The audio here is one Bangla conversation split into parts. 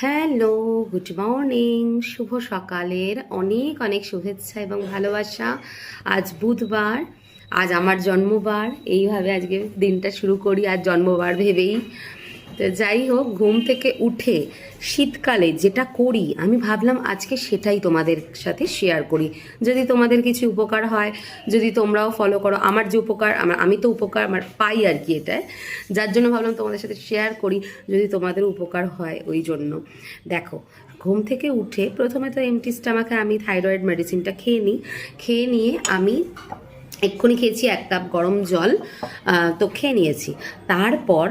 Hello, good morning. শুভ সকালের অনেক অনেক শুভেচ্ছা এবং ভালোবাসা। আজ বুধবার, আজ আমার জন্মবার। এইভাবে আজকে দিনটা শুরু করি, আজ জন্মবার ভেবেই। তো যাই হোক, ঘুম থেকে উঠে শীতকালে যেটা করি আমি ভাবলাম আজকে সেটাই তোমাদের সাথে শেয়ার করি। যদি তোমাদের কিছু উপকার হয়, যদি তোমরাও ফলো করো আমার যে উপকার, আমি তো উপকার আমার পাই আর কি, এটাই যার জন্য ভাবলাম তোমাদের সাথে শেয়ার করি, যদি তোমাদের উপকার হয় ওই জন্য। দেখো, ঘুম থেকে উঠে প্রথমে তো এমটি স্টমাকে আমি থাইরয়েড মেডিসিনটা খেয়ে নিই। খেয়ে নিয়ে আমি এক্ষুনি খেয়েছি 1 কাপ গরম জল, তো খেয়ে নিয়েছি। তারপর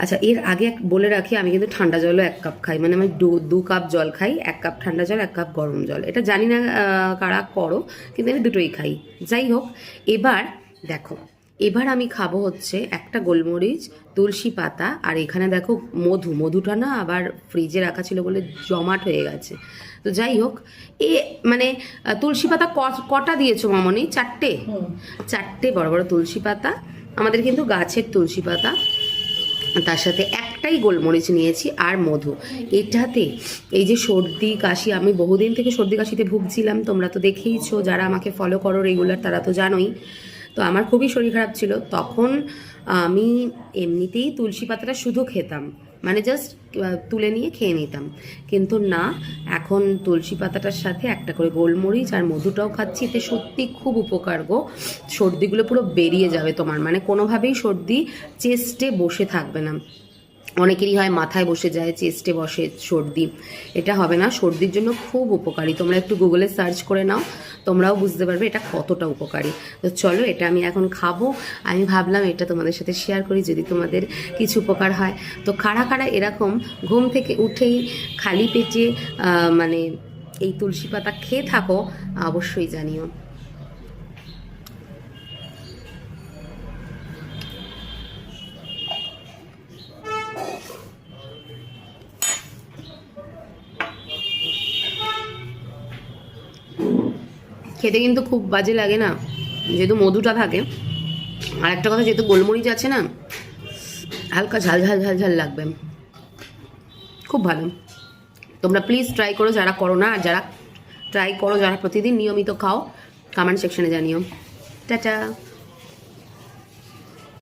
আচ্ছা, এর আগে বলে রাখি, আমি কিন্তু ঠান্ডা জলও 1 কাপ খাই, মানে আমি 2 কাপ জল খাই, 1 কাপ ঠান্ডা জল, 1 কাপ গরম জল। এটা জানি না কারা করো, কিন্তু আমি দুটোই খাই। যাই হোক, এবার দেখো, এবার আমি খাবো হচ্ছে একটা গোলমরিচ, তুলসী পাতা, আর এখানে দেখো মধুটা না আবার ফ্রিজে রাখা ছিল বলে জমাট হয়ে গেছে। তো যাই হোক, মানে তুলসী পাতা কটা দিয়েছো মামনি? 4টে? 4টে বড় বড় তুলসী পাতা, আমাদের কিন্তু গাছের তুলসী পাতা। তার সাথে একটাই গোলমরিচ নিয়েছি আর মধু। এটাতে এই যে সর্দি কাশি, আমি বহুদিন থেকে সর্দি কাশিতে ভুগছিলাম, তোমরা তো দেখেইছো, যারা আমাকে ফলো করো রেগুলার তারা তো জানোই। তো আমার খুবই শরীর খারাপ ছিল তখন। আমি এমনিতেই তুলসী পাতাটা শুধু খেতাম, মানে জাস্ট তুলে নিয়ে খেয়ে নিতাম। কিন্তু না, এখন তুলসী পাতাটার সাথে একটা করে গোলমরিচ আর মধুটাও খাচ্ছি। এতে সত্যি খুব উপকার গো। সর্দিগুলো পুরো বেরিয়ে যাবে তোমার, মানে কোনোভাবেই সর্দি চেস্টে বসে থাকবে না। অনেকেরই হয় মাথায় বসে যায়, চেস্টে বসে সর্দি, এটা হবে না। সর্দির জন্য খুব উপকারী, তোমরা একটু গুগলে সার্চ করে নাও, তোমরাও বুঝতে পারবে এটা কতটা উপকারী। তো চলো, এটা আমি এখন খাবো। আমি ভাবলাম এটা তোমাদের সাথে শেয়ার করি, যদি তোমাদের কিছু উপকার হয়। তো কারা কারা এরকম ঘুম থেকে উঠেই খালি পেটে মানে এই তুলসী পাতা খেয়ে থাকো, অবশ্যই জানিও। খেতে কিন্তু খুব বাজে লাগে না, যেহেতু মধুটা থাকে। আর একটা কথা, যেহেতু গোলমরিচ আছে না, হালকা ঝাল ঝাল ঝাল ঝাল লাগবে, খুব ভালো। তোমরা প্লিজ ট্রাই করো, যারা করো না। আর যারা ট্রাই করো, যারা প্রতিদিন নিয়মিত খাও, কমেন্ট সেকশনে জানিও। টাটা।